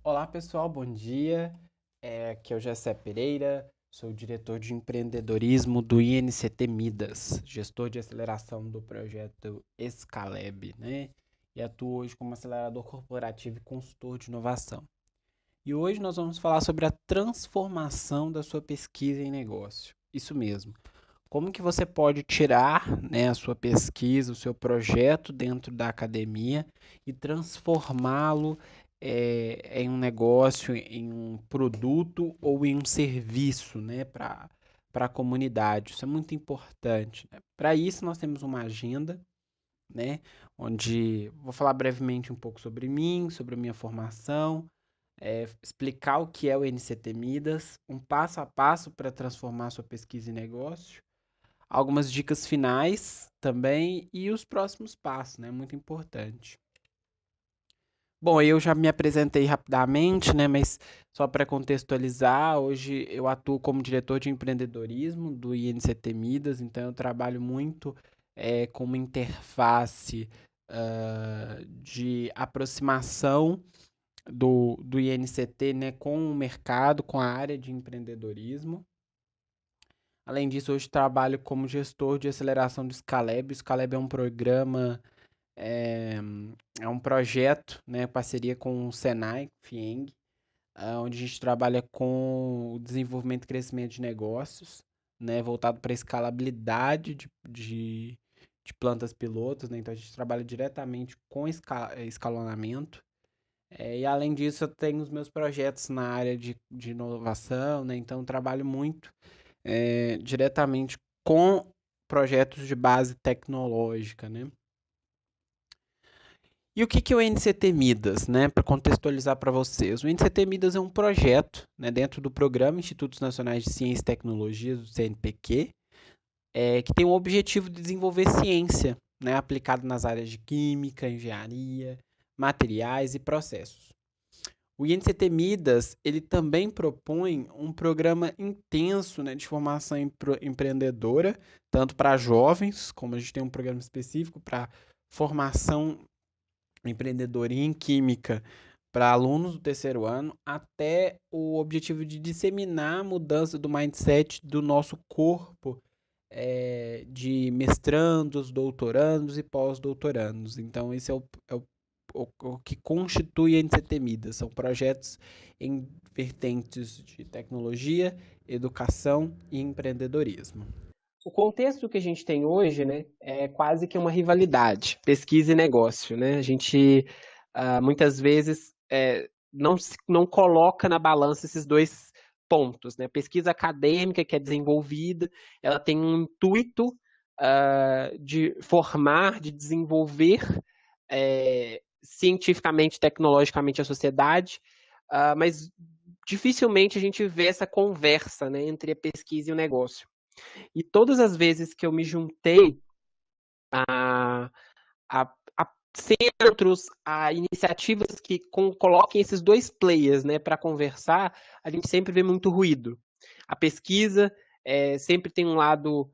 Olá pessoal, bom dia. Aqui é o Gessé Pereira, sou o diretor de empreendedorismo do INCT Midas, gestor de aceleração do projeto Escaleb, né? E atuo hoje como acelerador corporativo e consultor de inovação. E hoje nós vamos falar sobre a transformação da sua pesquisa em negócio. Isso mesmo. Como que você pode tirar, né, a sua pesquisa, o seu projeto dentro da academia e transformá-lo em um negócio, em um produto ou em um serviço, né, para a comunidade. Isso é muito importante, né? Para isso nós temos uma agenda, né, onde vou falar brevemente um pouco sobre mim, sobre a minha formação, explicar o que é o NCT Midas, um passo a passo para transformar sua pesquisa em negócio, algumas dicas finais também e os próximos passos, né? Muito importante. Bom, eu já me apresentei rapidamente, né? Mas só para contextualizar, hoje eu atuo como diretor de empreendedorismo do INCT Midas, então eu trabalho muito com uma interface de aproximação do INCT, né, com o mercado, com a área de empreendedorismo. Além disso, hoje trabalho como gestor de aceleração do Scaleb. O Scaleb é um programa, é, é um projeto, né, parceria com o Senai, FIENG, onde a gente trabalha com o desenvolvimento e crescimento de negócios, né, voltado para a escalabilidade de plantas pilotos, né, então a gente trabalha diretamente com escalonamento. E além disso, eu tenho os meus projetos na área de inovação, né, então eu trabalho muito diretamente com projetos de base tecnológica, né? E o que é o NCT Midas, né? Para contextualizar para vocês, o NCT Midas é um projeto, né, dentro do programa Institutos Nacionais de Ciência e Tecnologia, do CNPq, que tem o objetivo de desenvolver ciência, né, aplicada nas áreas de química, engenharia, materiais e processos. O INCT Midas, ele também propõe um programa intenso, né, de formação empreendedora, tanto para jovens, como a gente tem um programa específico para formação empreendedora em química para alunos do terceiro ano, até o objetivo de disseminar a mudança do mindset do nosso corpo, de mestrandos, doutorandos e pós-doutorandos. Então, esse é o que constitui a NCTMIDA. São projetos em vertentes de tecnologia, educação e empreendedorismo. O contexto que a gente tem hoje, né, é quase que uma rivalidade, pesquisa e negócio, né? A gente muitas vezes não coloca na balança esses dois pontos, né? Pesquisa acadêmica que é desenvolvida, ela tem um intuito de formar, de desenvolver cientificamente, tecnologicamente a sociedade, mas dificilmente a gente vê essa conversa, né, entre a pesquisa e o negócio. E todas as vezes que eu me juntei a, a centros, a iniciativas que coloquem esses dois players, né, para conversar, a gente sempre vê muito ruído. A pesquisa sempre tem um lado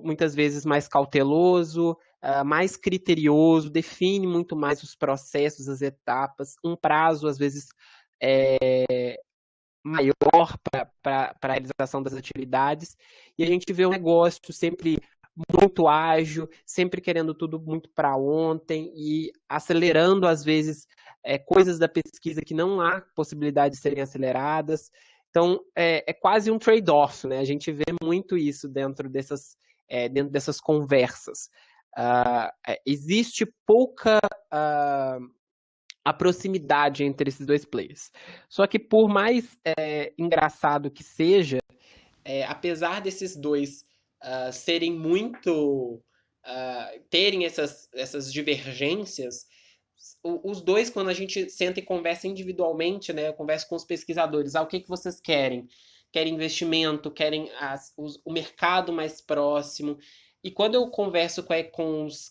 muitas vezes mais cauteloso, mais criterioso, define muito mais os processos, as etapas, um prazo às vezes maior para a realização das atividades, e a gente vê o negócio sempre muito ágil, sempre querendo tudo muito para ontem e acelerando, às vezes, coisas da pesquisa que não há possibilidade de serem aceleradas. Então, é quase um trade-off, né? A gente vê muito isso dentro dessas conversas. Existe pouca a proximidade entre esses dois players. Só que por mais engraçado que seja, apesar desses dois serem muito terem essas divergências, os dois, quando a gente senta e conversa individualmente, né, conversa com os pesquisadores, o que vocês querem? Querem investimento, querem o mercado mais próximo. E quando eu converso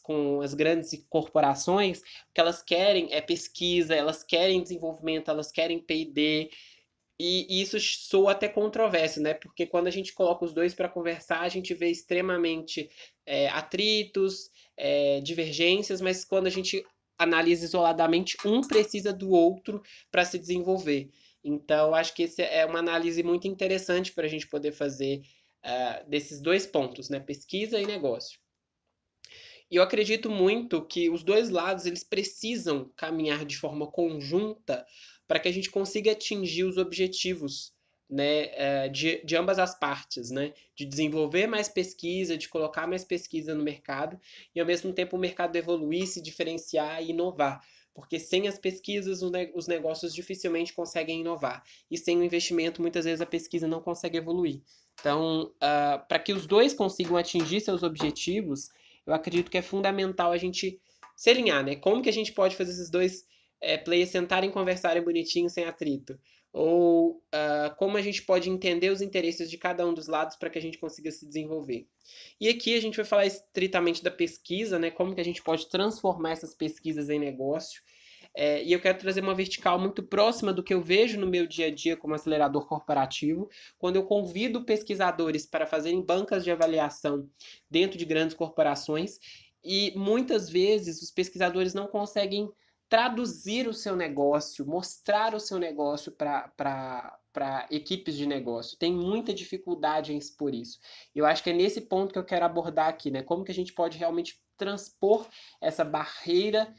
com as grandes corporações, o que elas querem é pesquisa, elas querem desenvolvimento, elas querem P&D, e isso soa até controverso, né? Porque quando a gente coloca os dois para conversar, a gente vê extremamente atritos, divergências, mas quando a gente analisa isoladamente, um precisa do outro para se desenvolver. Então, acho que essa é uma análise muito interessante para a gente poder fazer desses dois pontos, né? Pesquisa e negócio. E eu acredito muito que os dois lados eles precisam caminhar de forma conjunta para que a gente consiga atingir os objetivos, né, de ambas as partes, né, de desenvolver mais pesquisa, de colocar mais pesquisa no mercado e ao mesmo tempo o mercado evoluir, se diferenciar e inovar. Porque sem as pesquisas, os negócios dificilmente conseguem inovar. E sem o investimento, muitas vezes a pesquisa não consegue evoluir. Então, para que os dois consigam atingir seus objetivos, eu acredito que é fundamental a gente se alinhar, né? Como que a gente pode fazer esses dois players sentarem e conversarem bonitinho sem atrito? Ou como a gente pode entender os interesses de cada um dos lados para que a gente consiga se desenvolver. E aqui a gente vai falar estritamente da pesquisa, né? Como que a gente pode transformar essas pesquisas em negócio. E eu quero trazer uma vertical muito próxima do que eu vejo no meu dia a dia como acelerador corporativo, quando eu convido pesquisadores para fazerem bancas de avaliação dentro de grandes corporações, e muitas vezes os pesquisadores não conseguem traduzir o seu negócio, mostrar o seu negócio para equipes de negócio. Tem muita dificuldade em expor isso. Eu acho que é nesse ponto que eu quero abordar aqui, né? Como que a gente pode realmente transpor essa barreira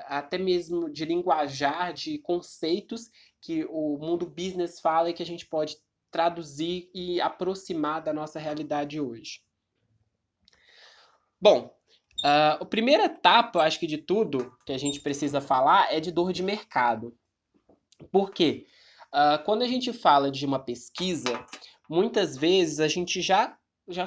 até mesmo de linguajar, de conceitos que o mundo business fala e que a gente pode traduzir e aproximar da nossa realidade hoje. Bom, a primeira etapa, acho que de tudo que a gente precisa falar é de dor de mercado. Por quê? Quando a gente fala de uma pesquisa, muitas vezes a gente já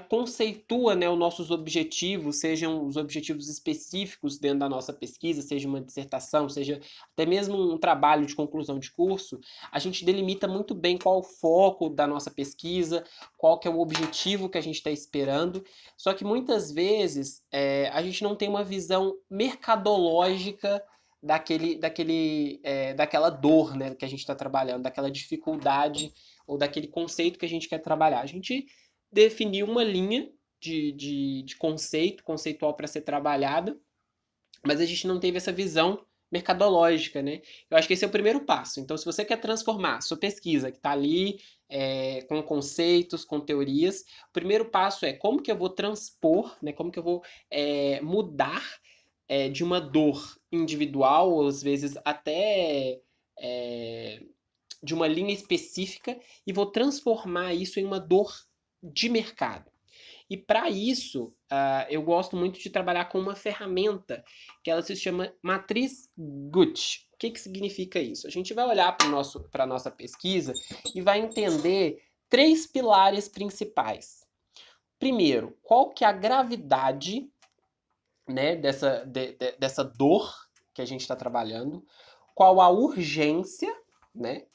conceitua, né, os nossos objetivos, sejam os objetivos específicos dentro da nossa pesquisa, seja uma dissertação, seja até mesmo um trabalho de conclusão de curso, a gente delimita muito bem qual o foco da nossa pesquisa, qual que é o objetivo que a gente está esperando, só que muitas vezes a gente não tem uma visão mercadológica daquela dor, né, que a gente está trabalhando, daquela dificuldade ou daquele conceito que a gente quer trabalhar. A gente definiu uma linha de conceitual para ser trabalhada, mas a gente não teve essa visão mercadológica, né? Eu acho que esse é o primeiro passo. Então, se você quer transformar sua pesquisa, que está ali com conceitos, com teorias, o primeiro passo é como que eu vou transpor, né? Como que eu vou mudar de uma dor individual, ou às vezes até de uma linha específica, e vou transformar isso em uma dor de mercado. E para isso, eu gosto muito de trabalhar com uma ferramenta que ela se chama Matriz Gucci. O que, que significa isso? A gente vai olhar para a nossa pesquisa e vai entender três pilares principais. Primeiro, qual que é a gravidade, né, dessa dor que a gente está trabalhando, qual a urgência, né,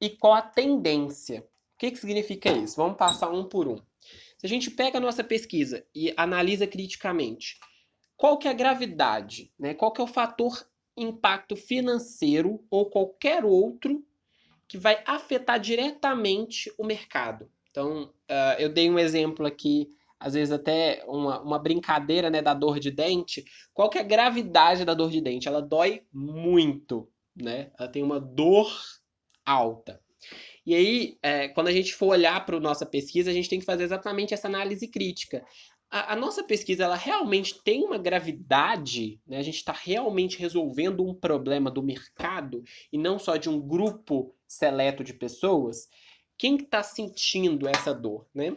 e qual a tendência. O que, que significa isso? Vamos passar um por um. Se a gente pega a nossa pesquisa e analisa criticamente, qual que é a gravidade, né? Qual que é o fator impacto financeiro ou qualquer outro que vai afetar diretamente o mercado? Então, eu dei um exemplo aqui, às vezes até uma brincadeira, né, da dor de dente. Qual que é a gravidade da dor de dente? Ela dói muito, né? Ela tem uma dor alta. E aí, quando a gente for olhar para a nossa pesquisa, a gente tem que fazer exatamente essa análise crítica. A nossa pesquisa, ela realmente tem uma gravidade, né? A gente está realmente resolvendo um problema do mercado e não só de um grupo seleto de pessoas? Quem está sentindo essa dor, né?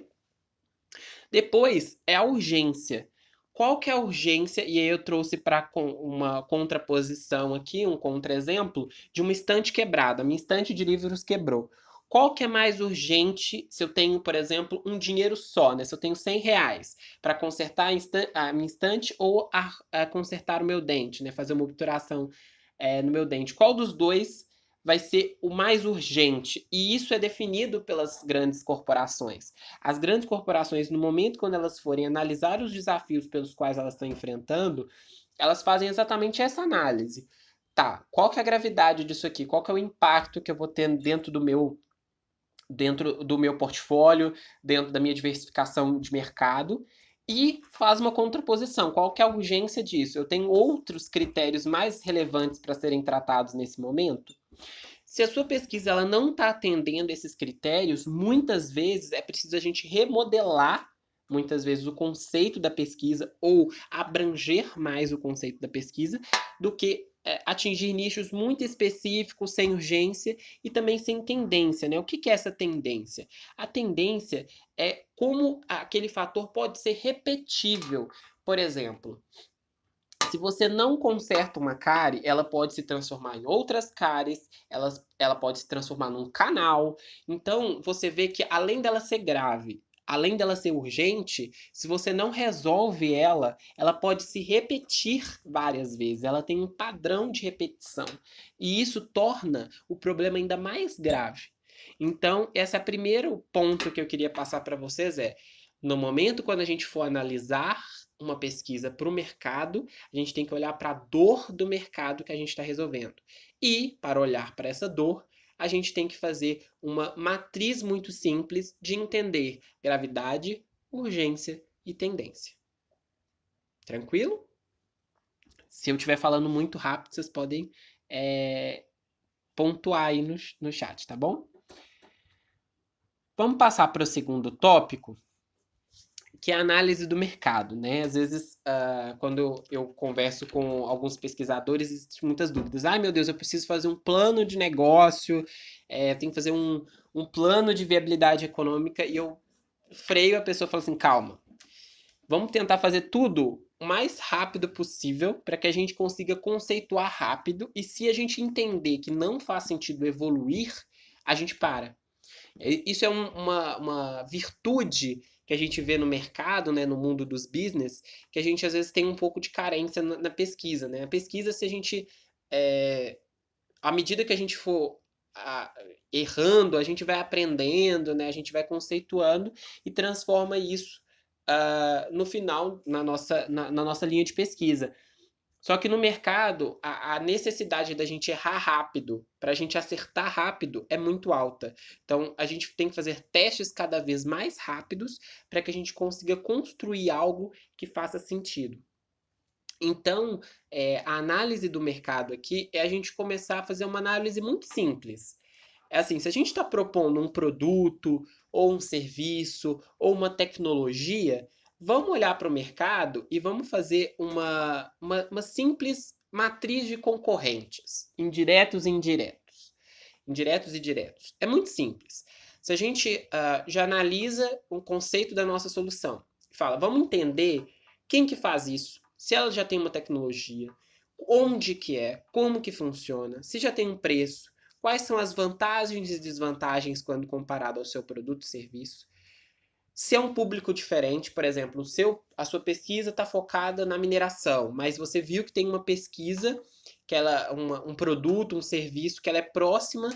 Depois é a urgência. Qual que é a urgência? E aí eu trouxe para uma contraposição aqui, um contra-exemplo, de uma estante quebrada. A minha estante de livros quebrou. Qual que é mais urgente se eu tenho, por exemplo, um dinheiro só, né? Se eu tenho R$ 100 para consertar a minha estante ou a consertar o meu dente, né? Fazer uma obturação no meu dente. Qual dos dois vai ser o mais urgente? E isso é definido pelas grandes corporações. As grandes corporações, no momento quando elas forem analisar os desafios pelos quais elas estão enfrentando, elas fazem exatamente essa análise. Tá, qual que é a gravidade disso aqui? Qual que é o impacto que eu vou ter dentro do meu portfólio, dentro da minha diversificação de mercado? e faz uma contraposição. Qual que é a urgência disso? Eu tenho outros critérios mais relevantes para serem tratados nesse momento? Se a sua pesquisa ela não está atendendo esses critérios, muitas vezes é preciso a gente remodelar, muitas vezes, o conceito da pesquisa ou abranger mais o conceito da pesquisa do que atingir nichos muito específicos, sem urgência e também sem tendência, né? O que é essa tendência? A tendência é como aquele fator pode ser repetível. Por exemplo, se você não conserta uma cárie, ela pode se transformar em outras cáries, ela pode se transformar num canal. Então, você vê que além dela ser grave, além dela ser urgente, se você não resolve ela, ela pode se repetir várias vezes. Ela tem um padrão de repetição. E isso torna o problema ainda mais grave. Então, esse é o primeiro ponto que eu queria passar para vocês no momento quando a gente for analisar uma pesquisa para o mercado, a gente tem que olhar para a dor do mercado que a gente está resolvendo. E, para olhar para essa dor, a gente tem que fazer uma matriz muito simples de entender gravidade, urgência e tendência. Tranquilo? Se eu estiver falando muito rápido, vocês podem pontuar aí no chat, tá bom? Vamos passar para o segundo tópico, que é a análise do mercado, né? Às vezes, quando eu converso com alguns pesquisadores, existem muitas dúvidas. Ai, meu Deus, eu preciso fazer um plano de negócio, tenho que fazer um plano de viabilidade econômica, e eu freio a pessoa e falo assim, calma, vamos tentar fazer tudo o mais rápido possível para que a gente consiga conceituar rápido, e se a gente entender que não faz sentido evoluir, a gente para. Isso é uma virtude que a gente vê no mercado, né, no mundo dos business, que a gente às vezes tem um pouco de carência na pesquisa, né? A pesquisa, se a gente, à medida que a gente for a, errando, a gente vai aprendendo, né? A gente vai conceituando e transforma isso no final na nossa linha de pesquisa. Só que no mercado, a necessidade da gente errar rápido, para a gente acertar rápido, é muito alta. Então, a gente tem que fazer testes cada vez mais rápidos para que a gente consiga construir algo que faça sentido. Então, a análise do mercado aqui é a gente começar a fazer uma análise muito simples. É assim, se a gente está propondo um produto, ou um serviço, ou uma tecnologia, vamos olhar para o mercado e vamos fazer uma simples matriz de concorrentes, indiretos e indiretos. Indiretos e diretos. É muito simples. Se a gente já analisa o conceito da nossa solução, fala, vamos entender quem que faz isso, se ela já tem uma tecnologia, onde que é, como que funciona, se já tem um preço, quais são as vantagens e desvantagens quando comparado ao seu produto ou serviço. Se é um público diferente, por exemplo, a sua pesquisa está focada na mineração, mas você viu que tem uma pesquisa, um produto, um serviço que ela é próxima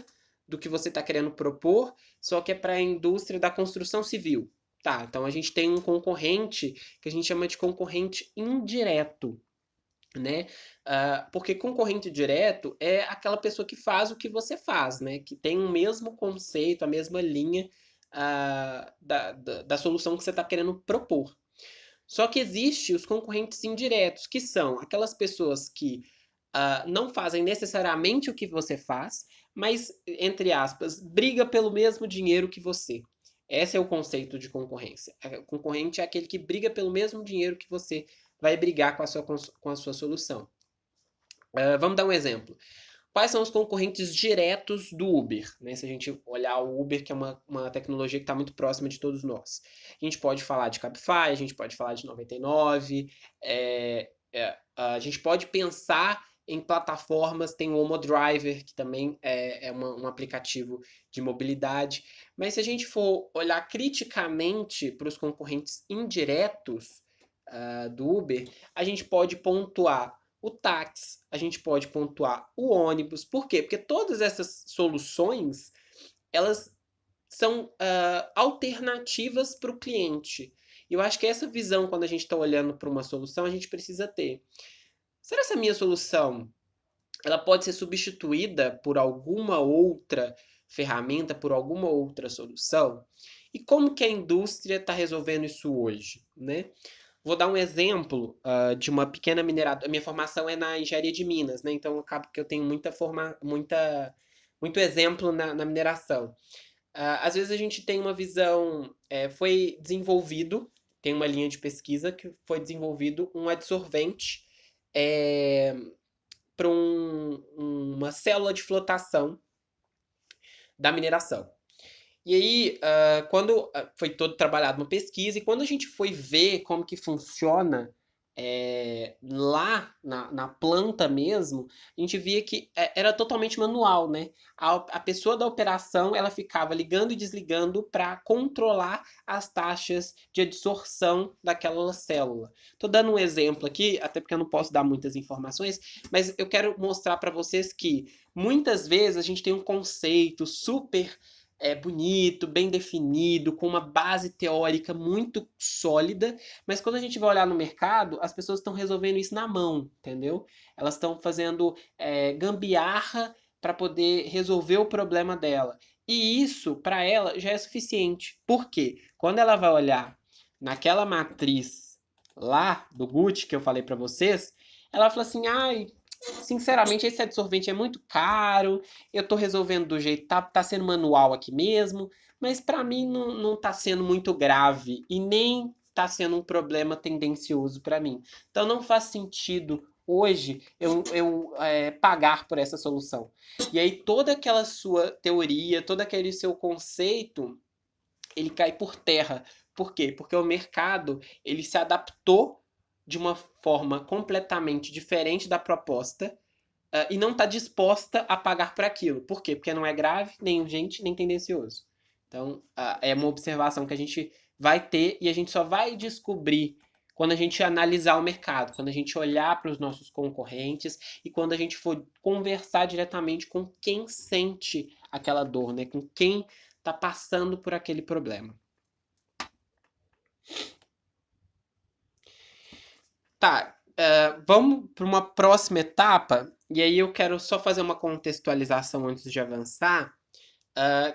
do que você está querendo propor, só que é para a indústria da construção civil. Tá, então a gente tem um concorrente que a gente chama de concorrente indireto, né? Porque concorrente direto é aquela pessoa que faz o que você faz, né? Que tem o mesmo conceito, a mesma linha da solução que você está querendo propor. Só que existe os concorrentes indiretos, que são aquelas pessoas que não fazem necessariamente o que você faz, mas, entre aspas, briga pelo mesmo dinheiro que você. Esse é o conceito de concorrência. O concorrente é aquele que briga pelo mesmo dinheiro que você vai brigar com a sua solução. Vamos dar um exemplo. Quais são os concorrentes diretos do Uber? Né? Se a gente olhar o Uber, que é uma tecnologia que está muito próxima de todos nós. A gente pode falar de Cabify, a gente pode falar de 99, a gente pode pensar em plataformas, tem o Omo Driver, que também é um aplicativo de mobilidade. Mas se a gente for olhar criticamente para os concorrentes indiretos do Uber, a gente pode pontuar o táxi, a gente pode pontuar o ônibus. Por quê? Porque todas essas soluções, elas são alternativas para o cliente. E eu acho que essa visão, quando a gente está olhando para uma solução, a gente precisa ter. Será que essa minha solução ela pode ser substituída por alguma outra ferramenta por alguma outra solução? E como que a indústria está resolvendo isso hoje, né? Vou dar um exemplo de uma pequena mineradora. A minha formação é na engenharia de minas, né? Então acaba que eu tenho muito exemplo na mineração. Às vezes a gente tem uma visão. Foi desenvolvido, tem uma linha de pesquisa que foi desenvolvido um adsorvente para uma célula de flotação da mineração. E aí, quando foi todo trabalhado uma pesquisa, e quando a gente foi ver como que funciona lá na planta mesmo, a gente via que era totalmente manual, né? A pessoa da operação, ela ficava ligando e desligando para controlar as taxas de adsorção daquela célula. Tô dando um exemplo aqui, até porque eu não posso dar muitas informações, mas eu quero mostrar para vocês que muitas vezes a gente tem um conceito super bonito, bem definido, com uma base teórica muito sólida, mas quando a gente vai olhar no mercado, as pessoas estão resolvendo isso na mão, entendeu? Elas estão fazendo gambiarra para poder resolver o problema dela. E isso, para ela, já é suficiente. Por quê? Quando ela vai olhar naquela matriz lá do Gucci que eu falei para vocês, ela fala assim: ai, sinceramente, esse absorvente é muito caro, eu tô resolvendo do jeito, tá sendo manual aqui mesmo, mas para mim não tá sendo muito grave e nem tá sendo um problema tendencioso para mim. Então não faz sentido hoje eu pagar por essa solução. E aí toda aquela sua teoria, todo aquele seu conceito, ele cai por terra. Por quê? Porque o mercado ele se adaptou de uma forma completamente diferente da proposta e não está disposta a pagar por aquilo. Por quê? Porque não é grave, nem urgente, nem tendencioso. Então, é uma observação que a gente vai ter e a gente só vai descobrir quando a gente analisar o mercado, quando a gente olhar para os nossos concorrentes e quando a gente for conversar diretamente com quem sente aquela dor, né? Com quem está passando por aquele problema. Tá, vamos para uma próxima etapa, e aí eu quero só fazer uma contextualização antes de avançar,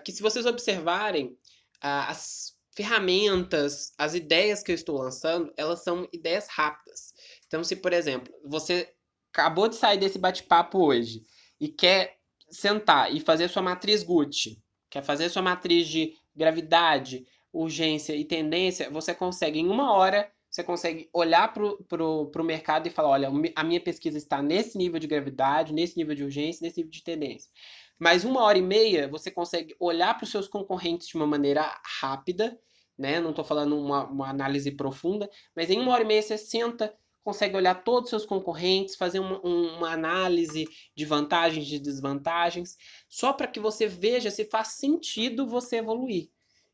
que se vocês observarem, as ferramentas, as ideias que eu estou lançando, elas são ideias rápidas. Então, se, por exemplo, você acabou de sair desse bate-papo hoje e quer sentar e fazer sua matriz Gucci, quer fazer sua matriz de gravidade, urgência e tendência, você consegue em uma hora, você consegue olhar pro mercado e falar, olha, a minha pesquisa está nesse nível de gravidade, nesse nível de urgência, nesse nível de tendência. Mas uma hora e meia você consegue olhar para os seus concorrentes de uma maneira rápida, né? Não estou falando uma análise profunda, mas em uma hora e meia você senta, consegue olhar todos os seus concorrentes, fazer uma análise de vantagens, de desvantagens, só para que você veja se faz sentido você evoluir.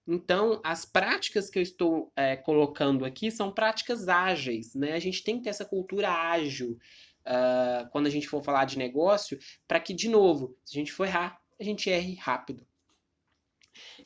Então, as práticas que eu estou colocando aqui são práticas ágeis, né? A gente tem que ter essa cultura ágil quando a gente for falar de negócio, para que, de novo, se a gente for errar, a gente erre rápido.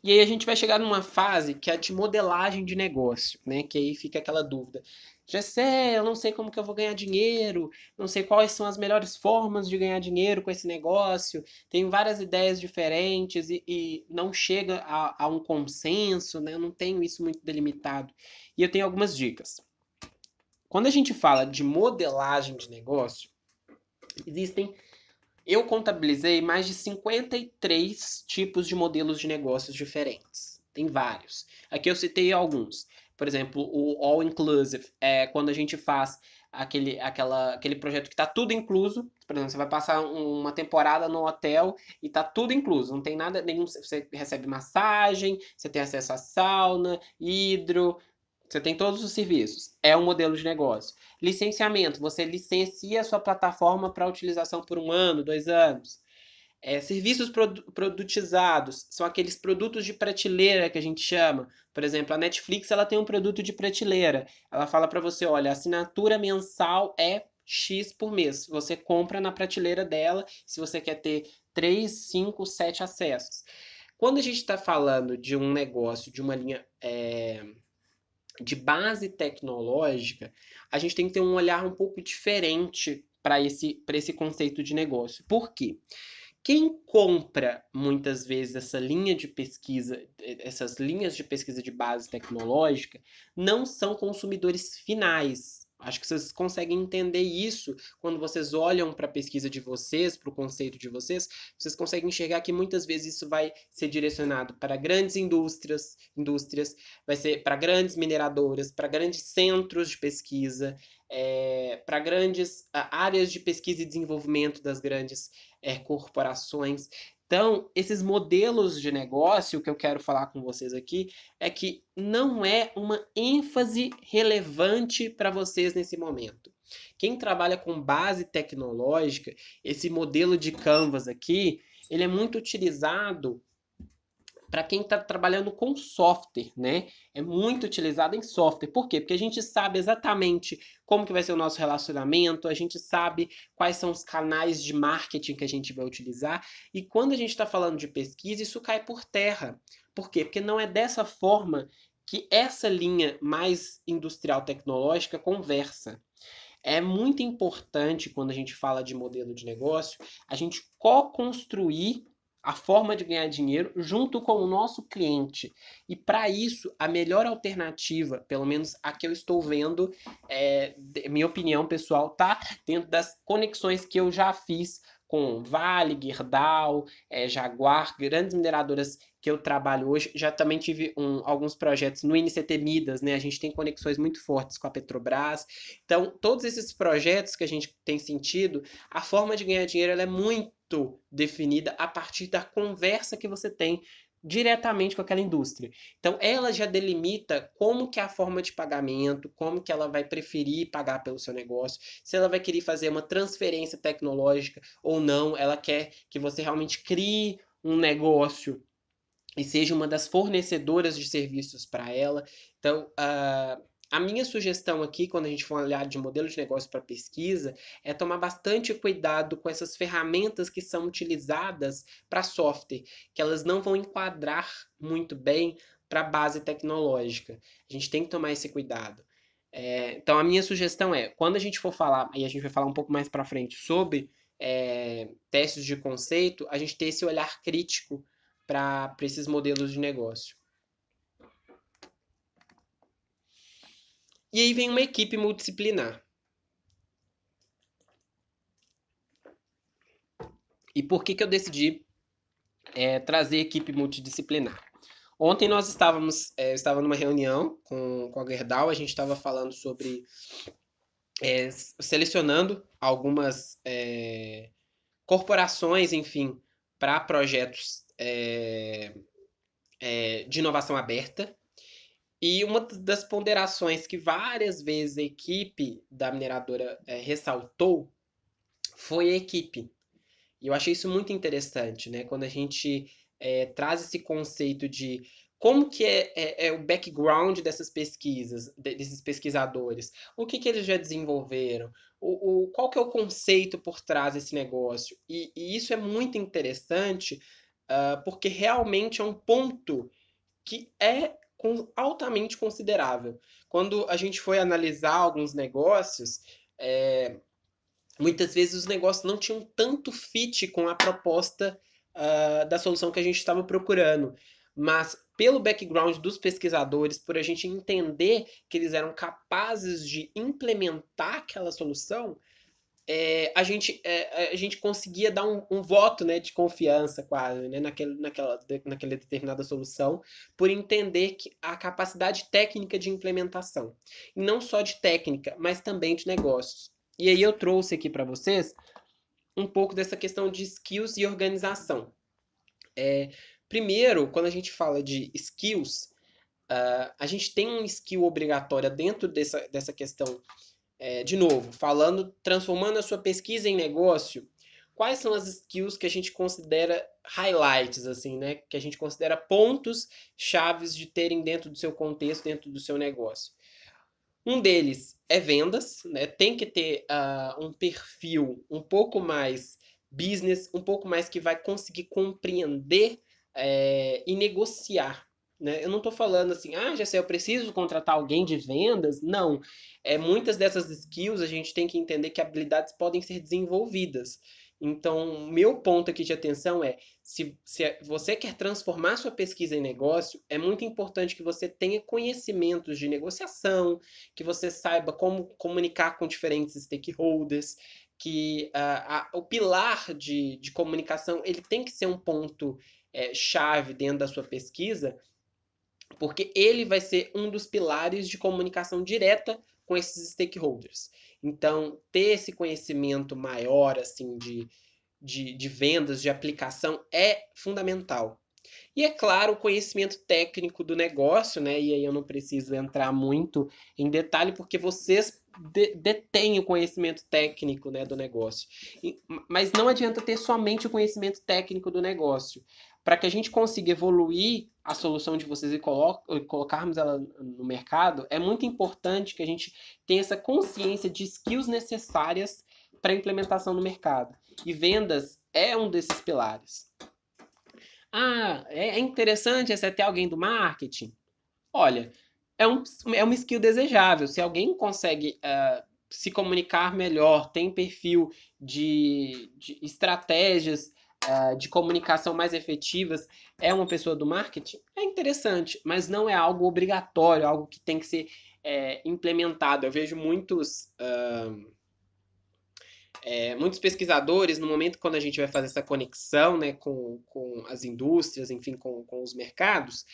E aí a gente vai chegar numa fase que é de modelagem de negócio, né? Que aí fica aquela dúvida. Gessé, eu não sei como que eu vou ganhar dinheiro, não sei quais são as melhores formas de ganhar dinheiro com esse negócio, tem várias ideias diferentes e não chega a um consenso, né? Eu não tenho isso muito delimitado. E eu tenho algumas dicas. Quando a gente fala de modelagem de negócio, existem eu contabilizei mais de 53 tipos de modelos de negócios diferentes. Tem vários. Aqui eu citei alguns. Por exemplo, o All Inclusive é quando a gente faz aquele projeto que está tudo incluso. Por exemplo, você vai passar uma temporada no hotel e está tudo incluso. Não tem nada nenhum. Você recebe massagem, você tem acesso à sauna, hidro, você tem todos os serviços. É um modelo de negócio. Licenciamento. Você licencia a sua plataforma para utilização por 1 ano, 2 anos. Serviços produtizados. São aqueles produtos de prateleira que a gente chama. Por exemplo, a Netflix ela tem um produto de prateleira. Ela fala para você, olha, a assinatura mensal é X por mês. Você compra na prateleira dela se você quer ter 3, 5, 7 acessos. Quando a gente está falando de um negócio, de uma linha de base tecnológica, a gente tem que ter um olhar um pouco diferente para esse conceito de negócio. Por quê? Quem compra muitas vezes essa linha de pesquisa, essas linhas de pesquisa de base tecnológica, não são consumidores finais. Acho que vocês conseguem entender isso quando vocês olham para a pesquisa de vocês, para o conceito de vocês conseguem enxergar que muitas vezes isso vai ser direcionado para grandes indústrias, vai ser para grandes mineradoras, para grandes centros de pesquisa, para grandes áreas de pesquisa e desenvolvimento das grandes corporações. Então, esses modelos de negócio que eu quero falar com vocês aqui é que não é uma ênfase relevante para vocês nesse momento. Quem trabalha com base tecnológica, esse modelo de Canvas aqui, ele é muito utilizado para quem está trabalhando com software, né? É muito utilizado em software. Por quê? Porque a gente sabe exatamente como que vai ser o nosso relacionamento, a gente sabe quais são os canais de marketing que a gente vai utilizar. E quando a gente está falando de pesquisa, isso cai por terra. Por quê? Porque não é dessa forma que essa linha mais industrial tecnológica conversa. É muito importante, quando a gente fala de modelo de negócio, a gente co-construir a forma de ganhar dinheiro junto com o nosso cliente. E para isso, a melhor alternativa, pelo menos a que eu estou vendo, minha opinião pessoal, tá dentro das conexões que eu já fiz com Vale, Gerdau, Jaguar, grandes mineradoras que eu trabalho hoje. Já também tive alguns projetos no INCT Midas, né? A gente tem conexões muito fortes com a Petrobras. Então, todos esses projetos que a gente tem sentido, a forma de ganhar dinheiro ela é muito definida a partir da conversa que você tem diretamente com aquela indústria. Então, ela já delimita como que é a forma de pagamento, como que ela vai preferir pagar pelo seu negócio, se ela vai querer fazer uma transferência tecnológica ou não, ela quer que você realmente crie um negócio e seja uma das fornecedoras de serviços para ela. Então, a minha sugestão aqui, quando a gente for olhar de modelo de negócio para pesquisa, é tomar bastante cuidado com essas ferramentas que são utilizadas para software, que elas não vão enquadrar muito bem para a base tecnológica. A gente tem que tomar esse cuidado. Então, a minha sugestão é, quando a gente for falar, e a gente vai falar um pouco mais para frente sobre testes de conceito, a gente ter esse olhar crítico para esses modelos de negócio. E aí vem uma equipe multidisciplinar. E por que eu decidi trazer equipe multidisciplinar? Ontem nós estava numa reunião com a Gerdau, a gente estava falando sobre selecionando algumas corporações, enfim, para projetos de inovação aberta. E uma das ponderações que várias vezes a equipe da mineradora ressaltou foi a equipe. E eu achei isso muito interessante, né? Quando a gente traz esse conceito de como que é o background dessas pesquisas, desses pesquisadores, o que eles já desenvolveram, qual que é o conceito por trás desse negócio. E isso é muito interessante, porque realmente é um ponto que é altamente considerável. Quando a gente foi analisar alguns negócios, muitas vezes os negócios não tinham tanto fit com a proposta da solução que a gente estava procurando. Mas pelo background dos pesquisadores, por a gente entender que eles eram capazes de implementar aquela solução, a gente conseguia dar um voto, né, de confiança quase, né, naquela determinada solução, por entender que a capacidade técnica de implementação. E não só de técnica, mas também de negócios. E aí eu trouxe aqui para vocês um pouco dessa questão de skills e organização. Primeiro, quando a gente fala de skills, a gente tem uma skill obrigatória dentro dessa questão de novo, transformando a sua pesquisa em negócio, quais são as skills que a gente considera highlights, assim, né? Que a gente considera pontos chaves de terem dentro do seu contexto, dentro do seu negócio. Um deles é vendas, né? Tem que ter um perfil um pouco mais business, um pouco mais que vai conseguir compreender e negociar. Né? Eu não estou falando assim, já sei, eu preciso contratar alguém de vendas. Não. Muitas dessas skills a gente tem que entender que habilidades podem ser desenvolvidas. Então, meu ponto aqui de atenção é, se você quer transformar sua pesquisa em negócio, é muito importante que você tenha conhecimentos de negociação, que você saiba como comunicar com diferentes stakeholders, que o pilar de comunicação ele tem que ser um ponto chave dentro da sua pesquisa, porque ele vai ser um dos pilares de comunicação direta com esses stakeholders. Então, ter esse conhecimento maior assim de vendas, de aplicação é fundamental. E é claro, o conhecimento técnico do negócio, né? E aí eu não preciso entrar muito em detalhe, porque vocês detêm o conhecimento técnico, né, do negócio. Mas não adianta ter somente o conhecimento técnico do negócio. Para que a gente consiga evoluir a solução de vocês e colocarmos ela no mercado, é muito importante que a gente tenha essa consciência de skills necessárias para a implementação no mercado. E vendas é um desses pilares. Ah, é interessante você ter alguém do marketing? Olha, é uma skill desejável. Se alguém consegue se comunicar melhor, tem perfil de estratégias de comunicação mais efetivas, é uma pessoa do marketing, é interessante, mas não é algo obrigatório, algo que tem que ser implementado. Eu vejo muitos pesquisadores, no momento quando a gente vai fazer essa conexão, né, com as indústrias, enfim, com os mercados,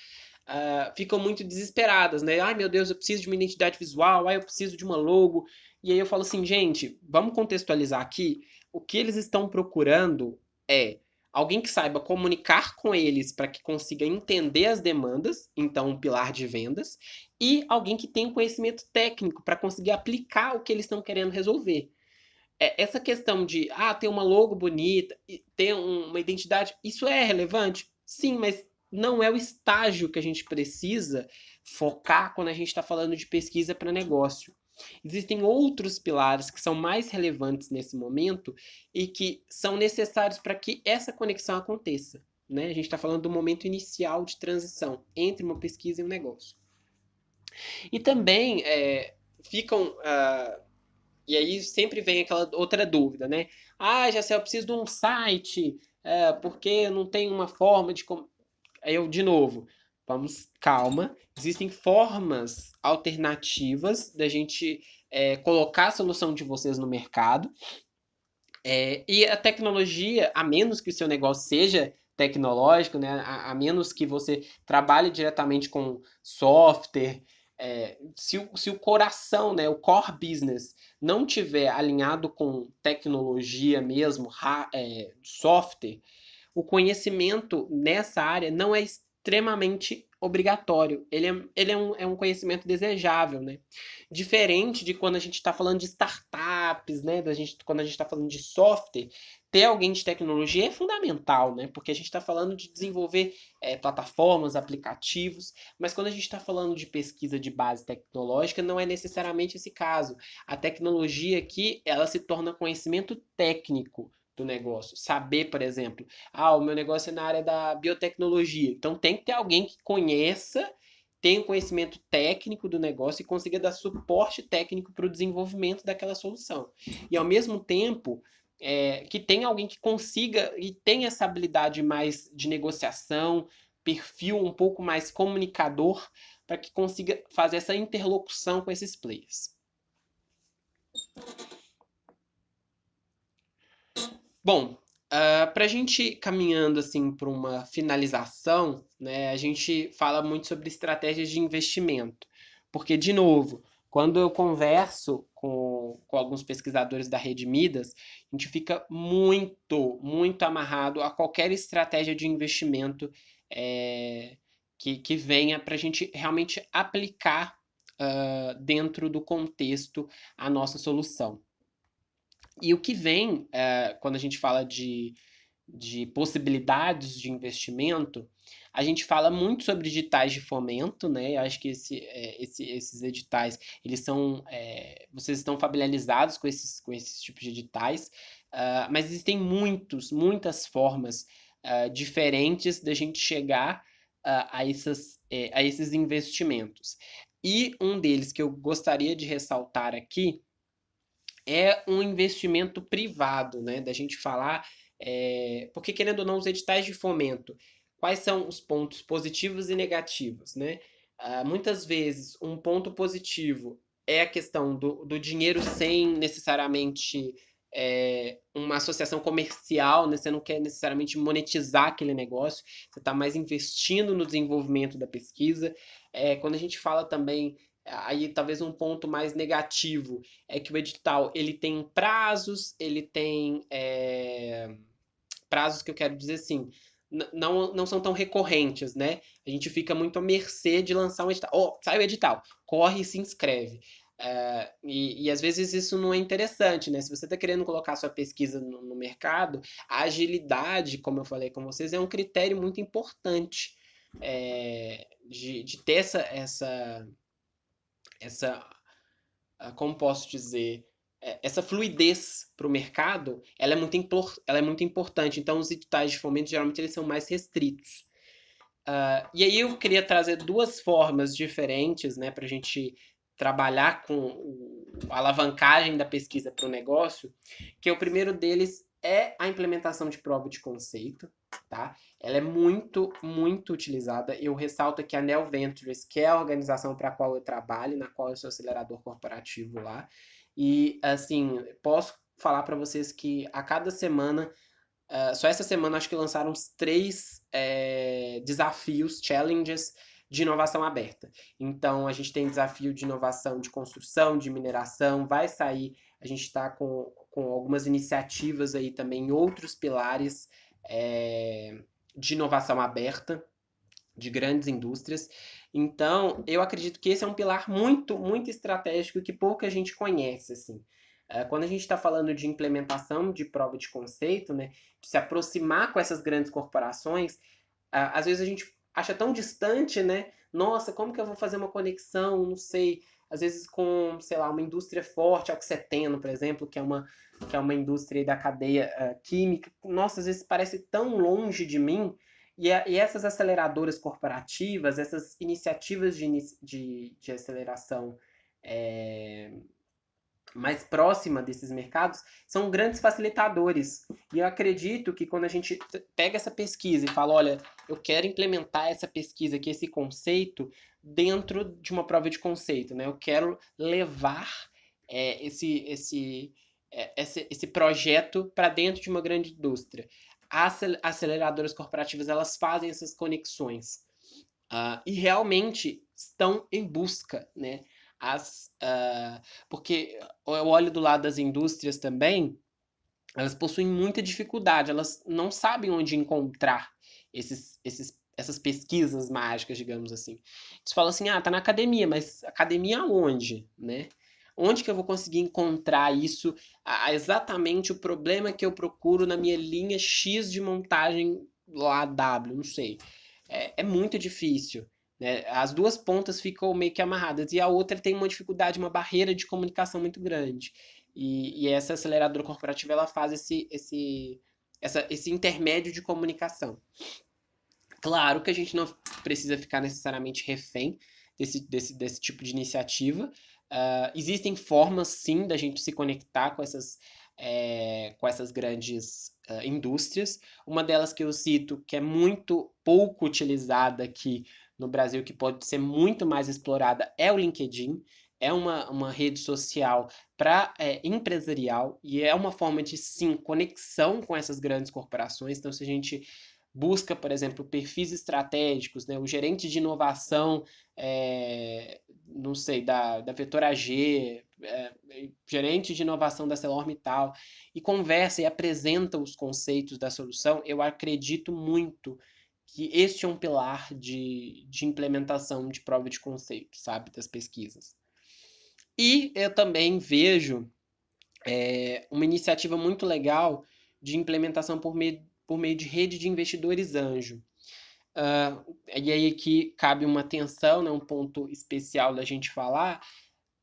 ficam muito desesperadas, né? Ai, meu Deus, eu preciso de uma identidade visual, ai, eu preciso de uma logo. E aí eu falo assim, gente, vamos contextualizar aqui. O que eles estão procurando é alguém que saiba comunicar com eles para que consiga entender as demandas, então um pilar de vendas, e alguém que tenha conhecimento técnico para conseguir aplicar o que eles estão querendo resolver. Essa questão de ter uma logo bonita, ter uma identidade, isso é relevante? Sim, mas não é o estágio que a gente precisa focar quando a gente está falando de pesquisa para negócio. Existem outros pilares que são mais relevantes nesse momento e que são necessários para que essa conexão aconteça. Né? A gente está falando do momento inicial de transição entre uma pesquisa e um negócio. E também ficam e aí sempre vem aquela outra dúvida, né? Ah, já sei, eu preciso de um site, porque não tem uma forma de. Aí eu, de novo, vamos, calma. Existem formas alternativas da gente colocar a solução de vocês no mercado. E a tecnologia, a menos que o seu negócio seja tecnológico, né? A menos que você trabalhe diretamente com software, se o coração, né, o core business, não tiver alinhado com tecnologia mesmo, software, o conhecimento nessa área não é extremamente obrigatório. Ele é um conhecimento desejável, né? Diferente de quando a gente está falando de startups, né? Quando a gente está falando de software, ter alguém de tecnologia é fundamental, né? Porque a gente está falando de desenvolver plataformas, aplicativos, mas quando a gente está falando de pesquisa de base tecnológica, não é necessariamente esse caso. A tecnologia aqui, ela se torna conhecimento técnico do negócio. Saber, por exemplo, o meu negócio é na área da biotecnologia. Então tem que ter alguém que conheça, tenha um conhecimento técnico do negócio e consiga dar suporte técnico para o desenvolvimento daquela solução. E ao mesmo tempo, que tenha alguém que consiga e tenha essa habilidade mais de negociação, perfil um pouco mais comunicador, para que consiga fazer essa interlocução com esses players. Bom, para a gente ir caminhando assim para uma finalização, né, a gente fala muito sobre estratégias de investimento. Porque, de novo, quando eu converso com alguns pesquisadores da Rede Midas, a gente fica muito, muito amarrado a qualquer estratégia de investimento que venha para a gente realmente aplicar dentro do contexto a nossa solução. E o que vem, quando a gente fala de possibilidades de investimento, a gente fala muito sobre editais de fomento, né? Eu acho que esses editais, eles são, vocês estão familiarizados com esses tipos de editais, mas existem muitas formas diferentes da gente chegar a esses investimentos. E um deles que eu gostaria de ressaltar aqui é um investimento privado, né? Da gente falar, porque querendo ou não, os editais de fomento, quais são os pontos positivos e negativos, né? Muitas vezes, um ponto positivo é a questão do dinheiro sem necessariamente uma associação comercial, né? Você não quer necessariamente monetizar aquele negócio, você está mais investindo no desenvolvimento da pesquisa. Quando a gente fala também, aí talvez um ponto mais negativo, é que o edital ele tem prazos, ele tem prazos que eu quero dizer assim, não são tão recorrentes, né? A gente fica muito à mercê de lançar um edital. Oh, sai o edital, corre e se inscreve. E às vezes isso não é interessante, né? Se você está querendo colocar sua pesquisa no mercado, a agilidade, como eu falei com vocês, é um critério muito importante de ter essa como posso dizer, essa fluidez para o mercado, ela é muito importante. Então, os editais de fomento, geralmente, eles são mais restritos. E aí eu queria trazer duas formas diferentes, né, para a gente trabalhar com a alavancagem da pesquisa para o negócio, que o primeiro deles é a implementação de prova de conceito, tá? Ela é muito, muito utilizada. Eu ressalto aqui a Neo Ventures, que é a organização para a qual eu trabalho, na qual eu sou acelerador corporativo lá. E, assim, posso falar para vocês que a cada semana só essa semana acho que lançaram uns 3 desafios, challenges de inovação aberta. Então a gente tem desafio de inovação de construção, de mineração, vai sair. A gente está com algumas iniciativas aí também em outros pilares de inovação aberta, de grandes indústrias. Então, eu acredito que esse é um pilar muito, muito estratégico que pouca gente conhece, assim. Quando a gente está falando de implementação de prova de conceito, né, de se aproximar com essas grandes corporações, às vezes a gente acha tão distante, né? Nossa, como que eu vou fazer uma conexão? Não sei. Às vezes com, sei lá, uma indústria forte, oxeteno, por exemplo, que é uma indústria da cadeia química. Nossa, às vezes parece tão longe de mim. E essas aceleradoras corporativas, essas iniciativas de aceleração é, mais próxima desses mercados, são grandes facilitadores. E eu acredito que quando a gente pega essa pesquisa e fala, olha, eu quero implementar essa pesquisa aqui, esse conceito, dentro de uma prova de conceito, né? Eu quero levar é, esse, esse, esse projeto para dentro de uma grande indústria. As aceleradoras corporativas, elas fazem essas conexões. E realmente estão em busca, né? Porque eu olho do lado das indústrias também, elas possuem muita dificuldade, elas não sabem onde encontrar essas pesquisas mágicas, digamos assim. Eles falam assim, tá na academia, mas academia aonde, né? Onde que eu vou conseguir encontrar isso, exatamente o problema que eu procuro na minha linha X de montagem lá W, não sei. É muito difícil, né? As duas pontas ficam meio que amarradas e a outra tem uma dificuldade, uma barreira de comunicação muito grande. E essa aceleradora corporativa ela faz esse intermédio de comunicação. Claro que a gente não precisa ficar necessariamente refém desse tipo de iniciativa. Existem formas, sim, da gente se conectar com essas grandes indústrias. Uma delas que eu cito, que é muito pouco utilizada aqui no Brasil, que pode ser muito mais explorada, é o LinkedIn. É uma rede social para empresarial e é uma forma de, sim, conexão com essas grandes corporações. Então, se a gente busca, por exemplo, perfis estratégicos, né? O gerente de inovação, não sei, da Vetor AG, gerente de inovação da ArcelorMittal, e conversa e apresenta os conceitos da solução, eu acredito muito que este é um pilar de implementação de prova de conceito, sabe, das pesquisas. E eu também vejo uma iniciativa muito legal de implementação por meio de rede de investidores anjo. E aí aqui cabe uma atenção, né, um ponto especial da gente falar,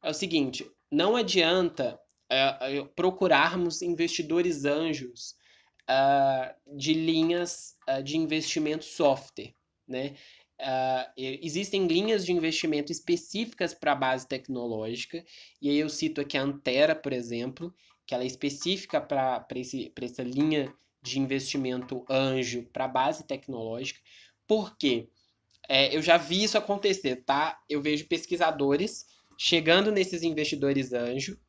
é o seguinte, não adianta procurarmos investidores anjos de linhas de investimento software, né? Existem linhas de investimento específicas para a base tecnológica, e aí eu cito aqui a Antera, por exemplo, que ela é específica para essa linha de investimento anjo para a base tecnológica. Por quê? Eu já vi isso acontecer, tá? Eu vejo pesquisadores chegando nesses investidores anjo,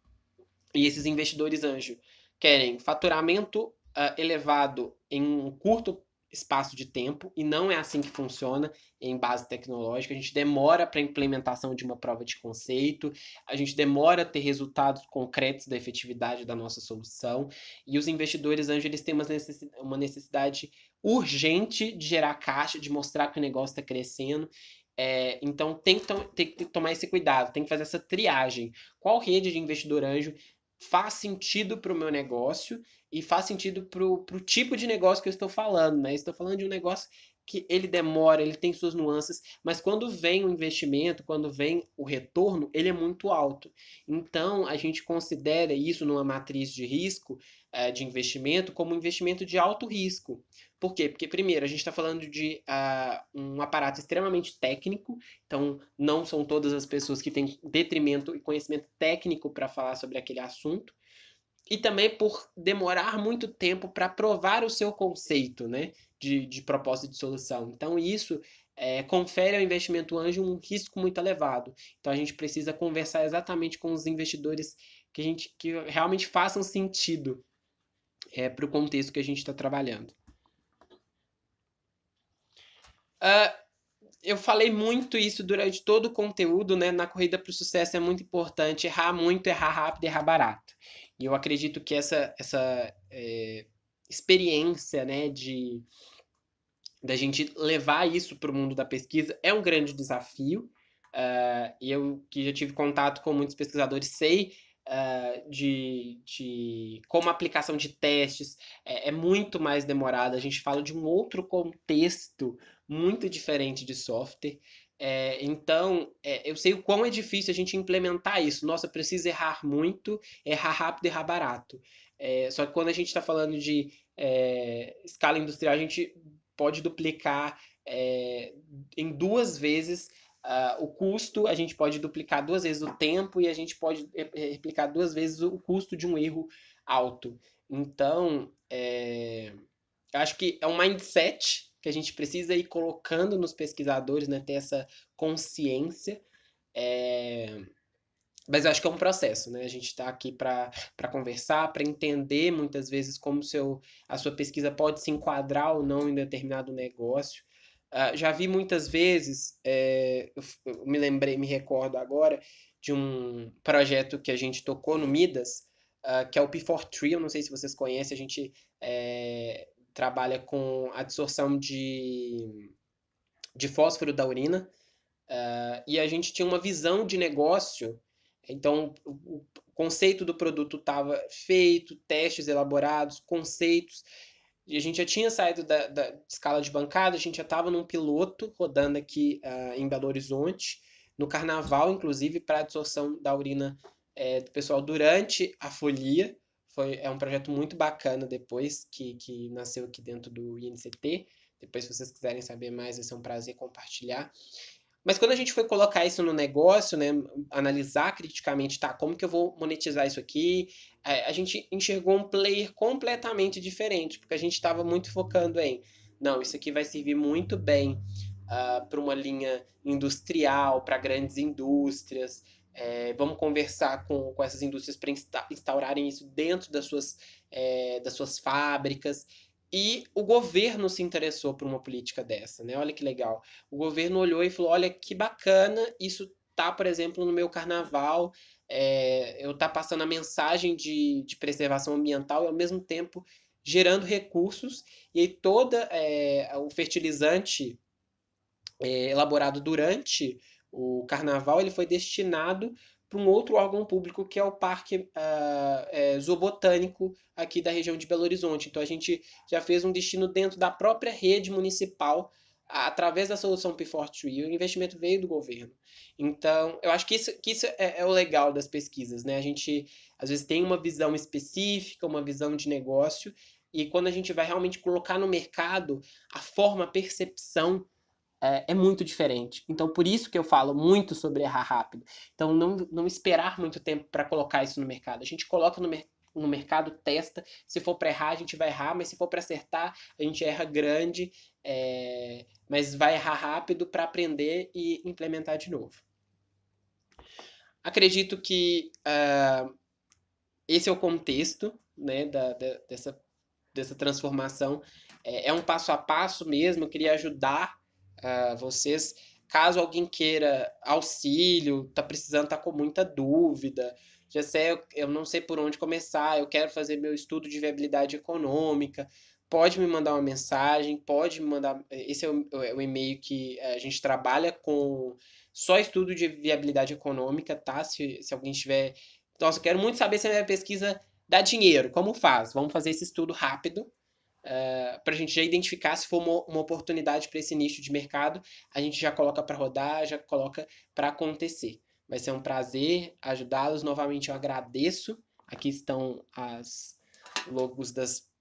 e esses investidores anjo querem faturamento elevado em um curto espaço de tempo, e não é assim que funciona em base tecnológica. A gente demora para a implementação de uma prova de conceito, a gente demora a ter resultados concretos da efetividade da nossa solução, e os investidores anjo eles têm uma necessidade urgente de gerar caixa, de mostrar que o negócio está crescendo. Então tem que tomar esse cuidado, tem que fazer essa triagem. Qual rede de investidor anjo faz sentido para o meu negócio e faz sentido para o tipo de negócio que eu estou falando, né? Estou falando de um negócio que ele demora, ele tem suas nuances, mas quando vem o investimento, quando vem o retorno, ele é muito alto. Então, a gente considera isso numa matriz de risco de investimento como um investimento de alto risco. Por quê? Porque, primeiro, a gente está falando de um aparato extremamente técnico, então não são todas as pessoas que têm detrimento e conhecimento técnico para falar sobre aquele assunto, e também por demorar muito tempo para provar o seu conceito, né, de propósito de solução. Então, isso confere ao investimento anjo um risco muito elevado. Então, a gente precisa conversar exatamente com os investidores que realmente façam sentido para o contexto que a gente está trabalhando. Eu falei muito isso durante todo o conteúdo, né? Na corrida para o sucesso é muito importante errar muito, errar rápido, errar barato. E eu acredito que essa experiência, né, de da gente levar isso para o mundo da pesquisa é um grande desafio. E eu que já tive contato com muitos pesquisadores sei de como a aplicação de testes é muito mais demorada. A gente fala de um outro contexto muito diferente de software. Então, eu sei o quão é difícil a gente implementar isso. Nossa, precisa errar muito, errar rápido, errar barato. Só que quando a gente está falando de escala industrial, a gente pode duplicar em 2 vezes o custo, a gente pode duplicar 2 vezes o tempo e a gente pode replicar 2 vezes o custo de um erro alto. Então, eu acho que é um mindset que a gente precisa ir colocando nos pesquisadores, né, ter essa consciência. É, mas eu acho que é um processo, né? A gente está aqui para conversar, para entender muitas vezes como a sua pesquisa pode se enquadrar ou não em determinado negócio. Já vi muitas vezes, eu me recordo agora de um projeto que a gente tocou no Midas, que é o P4Tree, eu não sei se vocês conhecem, a gente trabalha com absorção de fósforo da urina, e a gente tinha uma visão de negócio. Então, o conceito do produto estava feito, testes elaborados, conceitos. E a gente já tinha saído da escala de bancada, a gente já estava num piloto rodando aqui em Belo Horizonte, no carnaval, inclusive, para a absorção da urina do pessoal durante a folia. É um projeto muito bacana depois, que nasceu aqui dentro do INCT. Depois, se vocês quiserem saber mais, vai ser um prazer compartilhar. Mas quando a gente foi colocar isso no negócio, né, analisar criticamente, tá, como que eu vou monetizar isso aqui, a gente enxergou um player completamente diferente, porque a gente estava muito focando em, não, isso aqui vai servir muito bem para uma linha industrial, para grandes indústrias, vamos conversar com essas indústrias para instaurarem isso dentro das suas fábricas. E o governo se interessou por uma política dessa, né? Olha que legal. O governo olhou e falou: olha que bacana, isso tá, por exemplo, no meu carnaval, eu tá passando a mensagem de preservação ambiental e ao mesmo tempo gerando recursos, e aí o fertilizante elaborado durante o carnaval ele foi destinado para um outro órgão público que é o Parque Zoobotânico aqui da região de Belo Horizonte. Então a gente já fez um destino dentro da própria rede municipal através da solução P4Tree. O investimento veio do governo. Então eu acho que isso é o legal das pesquisas, né? A gente às vezes tem uma visão específica, uma visão de negócio, e quando a gente vai realmente colocar no mercado a forma, a percepção é muito diferente. Então, por isso que eu falo muito sobre errar rápido. Então, não esperar muito tempo para colocar isso no mercado. A gente coloca no mercado, testa. Se for para errar, a gente vai errar, mas se for para acertar, a gente erra grande, mas vai errar rápido para aprender e implementar de novo. Acredito que esse é o contexto, né, dessa transformação. É um passo a passo mesmo. Eu queria ajudar vocês. Caso alguém queira auxílio, tá precisando, tá com muita dúvida, já sei, eu não sei por onde começar, eu quero fazer meu estudo de viabilidade econômica, pode me mandar uma mensagem, pode me mandar. Esse é o e-mail que a gente trabalha com só estudo de viabilidade econômica, tá? Se alguém tiver. Nossa, eu quero muito saber se a minha pesquisa dá dinheiro. Como faz? Vamos fazer esse estudo rápido para a gente já identificar se for uma oportunidade para esse nicho de mercado, a gente já coloca para rodar, já coloca para acontecer. Vai ser um prazer ajudá-los. Novamente eu agradeço. Aqui estão as logos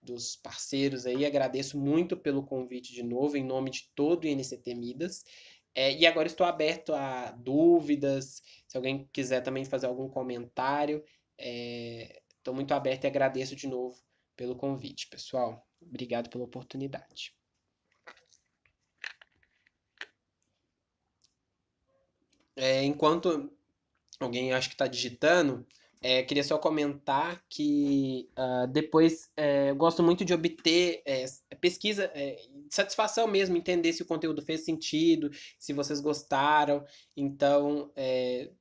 dos parceiros aí. Agradeço muito pelo convite de novo, em nome de todo o INCT Midas. E agora estou aberto a dúvidas. Se alguém quiser também fazer algum comentário, estou muito aberto e agradeço de novo pelo convite, pessoal. Obrigado pela oportunidade. Enquanto alguém acho que está digitando, queria só comentar que depois eu gosto muito de obter pesquisa, satisfação mesmo, entender se o conteúdo fez sentido, se vocês gostaram. Então,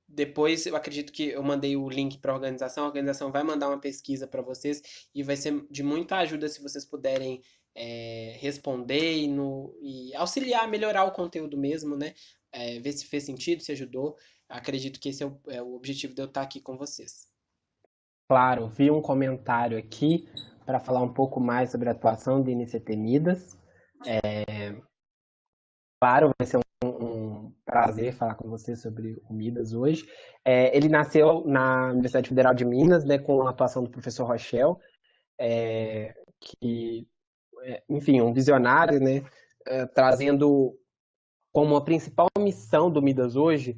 depois eu acredito que eu mandei o link para a organização vai mandar uma pesquisa para vocês e vai ser de muita ajuda se vocês puderem responder e auxiliar a melhorar o conteúdo mesmo, né? Ver se fez sentido, se ajudou. Acredito que esse é o objetivo de eu estar aqui com vocês. Claro, vi um comentário aqui para falar um pouco mais sobre a atuação do INCT Midas. Claro, vai ser um prazer falar com você sobre o Midas hoje. Ele nasceu na Universidade Federal de Minas, né, com a atuação do professor Rochel, que, enfim, um visionário, né, trazendo como a principal missão do Midas hoje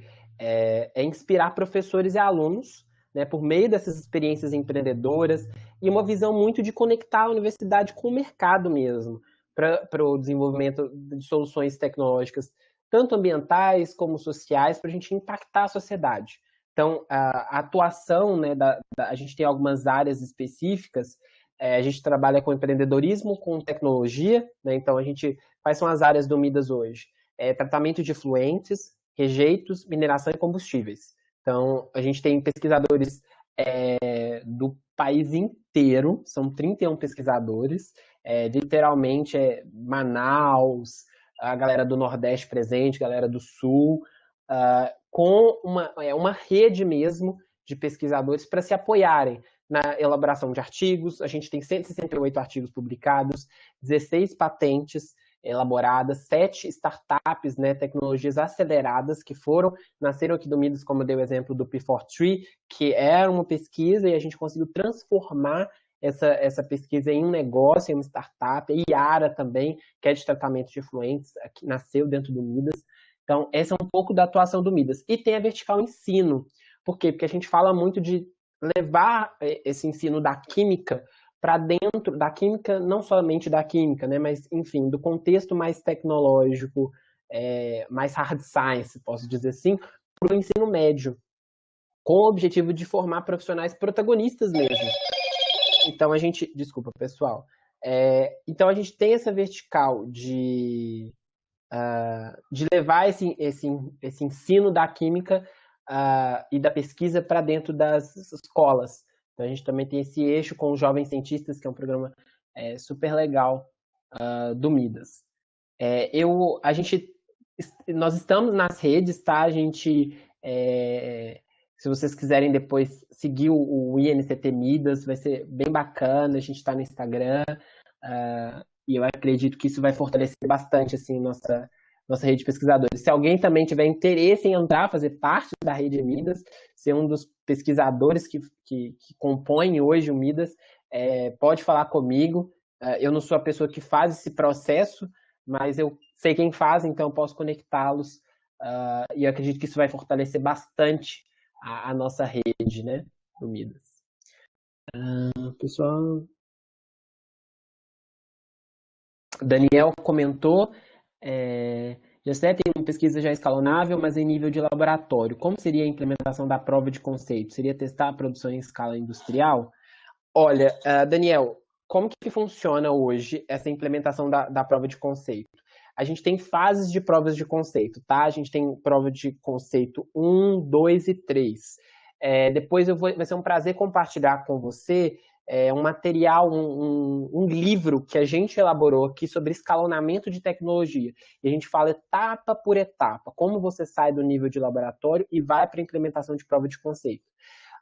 inspirar professores e alunos, né, por meio dessas experiências empreendedoras e uma visão muito de conectar a universidade com o mercado mesmo, para o desenvolvimento de soluções tecnológicas, tanto ambientais como sociais, para a gente impactar a sociedade. Então, a atuação, né, a gente tem algumas áreas específicas, a gente trabalha com empreendedorismo, com tecnologia, né, então quais são as áreas do Midas hoje? Tratamento de efluentes, rejeitos, mineração e combustíveis. Então, a gente tem pesquisadores do país inteiro, são 31 pesquisadores, literalmente Manaus, a galera do Nordeste presente, galera do Sul, com uma rede mesmo de pesquisadores para se apoiarem na elaboração de artigos. A gente tem 168 artigos publicados, 16 patentes elaboradas, 7 startups, né, tecnologias aceleradas que nasceram aqui do Midas, como eu dei o exemplo do P4Tree, que era uma pesquisa e a gente conseguiu transformar essa pesquisa em um negócio, em uma startup. A Iara também, que é de tratamento de efluentes, que nasceu dentro do Midas. Então, essa é um pouco da atuação do Midas. E tem a vertical ensino. Por quê? Porque a gente fala muito de levar esse ensino da química para dentro da química, não somente da química, né, mas, enfim, do contexto mais tecnológico, mais hard science, posso dizer assim, para o ensino médio, com o objetivo de formar profissionais protagonistas mesmo. Então desculpa, pessoal, então a gente tem essa vertical de levar esse ensino da química e da pesquisa para dentro das escolas. Então a gente também tem esse eixo com os jovens cientistas, que é um programa super legal do Midas. Nós estamos nas redes, tá? Se vocês quiserem depois seguir o INCT Midas, vai ser bem bacana. A gente está no Instagram e eu acredito que isso vai fortalecer bastante assim nossa rede de pesquisadores. Se alguém também tiver interesse em entrar, fazer parte da rede Midas, ser um dos pesquisadores que compõem hoje o Midas, pode falar comigo. Eu não sou a pessoa que faz esse processo, mas eu sei quem faz, então eu posso conectá-los, e eu acredito que isso vai fortalecer bastante a nossa rede, né, do Midas. Pessoal, Daniel comentou, Gessé tem uma pesquisa já escalonável, mas em nível de laboratório. Como seria a implementação da prova de conceito? Seria testar a produção em escala industrial? Olha, Daniel, como que funciona hoje essa implementação da prova de conceito? A gente tem fases de provas de conceito, tá? A gente tem prova de conceito 1, 2 e 3. Depois vai ser um prazer compartilhar com você um material, um livro que a gente elaborou aqui sobre escalonamento de tecnologia. E a gente fala etapa por etapa, como você sai do nível de laboratório e vai para a implementação de prova de conceito.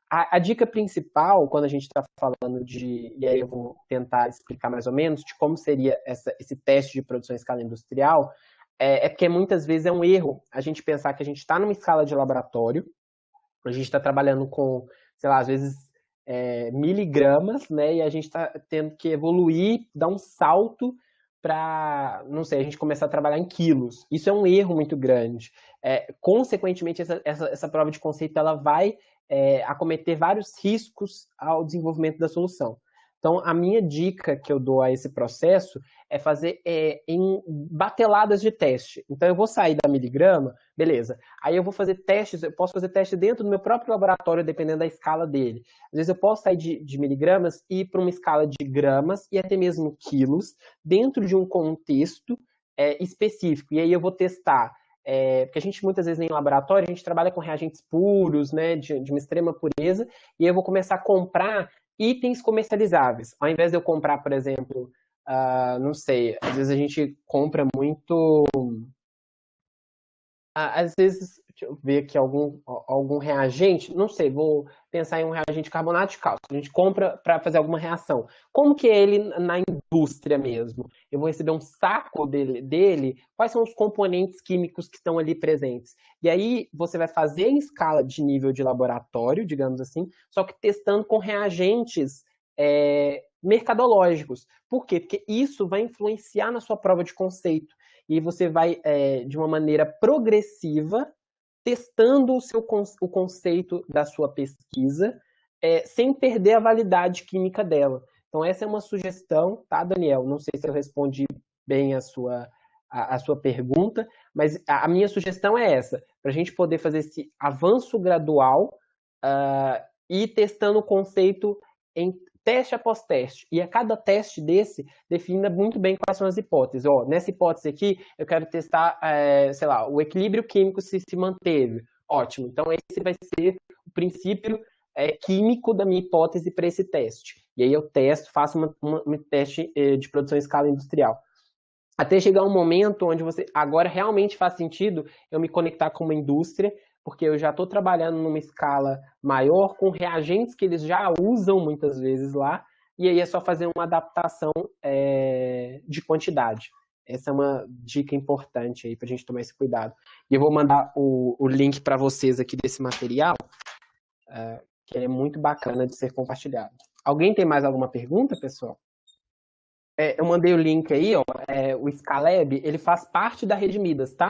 A dica principal, quando a gente está falando e aí eu vou tentar explicar mais ou menos, de como seria esse teste de produção em escala industrial, porque muitas vezes é um erro a gente pensar que a gente está numa escala de laboratório, a gente está trabalhando com, sei lá, às vezes miligramas, né, e a gente está tendo que evoluir, dar um salto para, não sei, a gente começar a trabalhar em quilos. Isso é um erro muito grande. Consequentemente, essa prova de conceito ela vai acometer vários riscos ao desenvolvimento da solução. Então, a minha dica que eu dou a esse processo é fazer em bateladas de teste. Então, eu vou sair da miligrama, beleza. Aí eu vou fazer testes, eu posso fazer teste dentro do meu próprio laboratório, dependendo da escala dele. Às vezes eu posso sair de miligramas e ir para uma escala de gramas e até mesmo quilos, dentro de um contexto específico. E aí eu vou testar porque a gente, muitas vezes, em laboratório, a gente trabalha com reagentes puros, né, de uma extrema pureza, e aí eu vou começar a comprar itens comercializáveis. Ao invés de eu comprar, por exemplo, não sei, às vezes a gente compra muito... Às vezes, deixa eu ver aqui algum reagente, não sei, vou pensar em um reagente de carbonato de cálcio. A gente compra para fazer alguma reação. Como que é ele na indústria mesmo? Eu vou receber um saco dele, quais são os componentes químicos que estão ali presentes? E aí você vai fazer em escala de nível de laboratório, digamos assim, só que testando com reagentes mercadológicos. Por quê? Porque isso vai influenciar na sua prova de conceito. E você vai, de uma maneira progressiva, testando o conceito da sua pesquisa, sem perder a validade química dela. Então, essa é uma sugestão, tá, Daniel? Não sei se eu respondi bem a sua pergunta, mas a minha sugestão é essa, para a gente poder fazer esse avanço gradual e testando o conceito em teste após teste. E a cada teste desse, defina muito bem quais são as hipóteses. Nessa hipótese aqui, eu quero testar, sei lá, o equilíbrio químico se manteve. Ótimo. Então, esse vai ser o princípio químico da minha hipótese para esse teste. E aí eu testo, faço um teste de produção em escala industrial. Até chegar um momento onde agora realmente faz sentido eu me conectar com uma indústria, porque eu já estou trabalhando numa escala maior, com reagentes que eles já usam muitas vezes lá, e aí é só fazer uma adaptação de quantidade. Essa é uma dica importante aí para a gente tomar esse cuidado. E eu vou mandar o link para vocês aqui desse material, que é muito bacana de ser compartilhado. Alguém tem mais alguma pergunta, pessoal? Eu mandei o link aí, o Scalab, ele faz parte da Rede Midas, tá?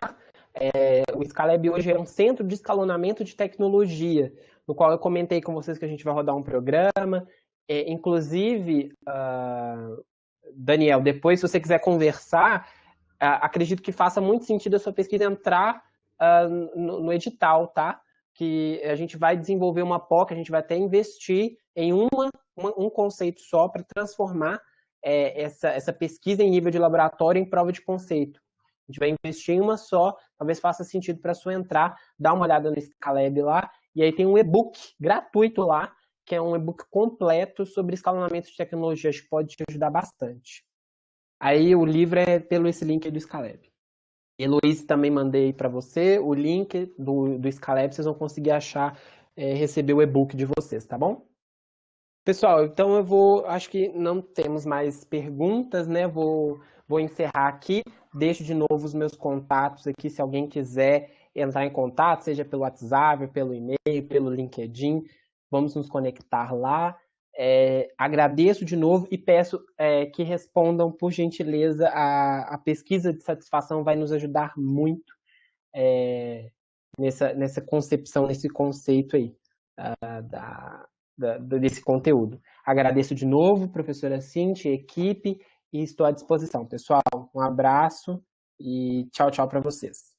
O Scalab hoje é um centro de escalonamento de tecnologia, no qual eu comentei com vocês que a gente vai rodar um programa. Inclusive, Daniel, depois, se você quiser conversar, acredito que faça muito sentido a sua pesquisa entrar no edital, tá? Que a gente vai desenvolver uma POC, a gente vai até investir em um conceito só para transformar essa pesquisa em nível de laboratório em prova de conceito. A gente vai investir em uma só, talvez faça sentido para a sua entrar, dá uma olhada no Scalab lá, e aí tem um e-book gratuito lá, que é um e-book completo sobre escalonamento de tecnologia, acho que pode te ajudar bastante. Aí o livro é pelo esse link aí do Scalab. Heloísa, também mandei para você o link do Scalab, vocês vão conseguir achar, receber o e-book de vocês, tá bom? Pessoal, então acho que não temos mais perguntas, né? Vou encerrar aqui, deixo de novo os meus contatos aqui, se alguém quiser entrar em contato, seja pelo WhatsApp, pelo e-mail, pelo LinkedIn, vamos nos conectar lá. Agradeço de novo e peço que respondam, por gentileza, a pesquisa de satisfação vai nos ajudar muito nessa concepção, nesse conceito aí desse conteúdo. Agradeço de novo, professora Cintia, equipe, e estou à disposição. Pessoal, um abraço e tchau, tchau para vocês.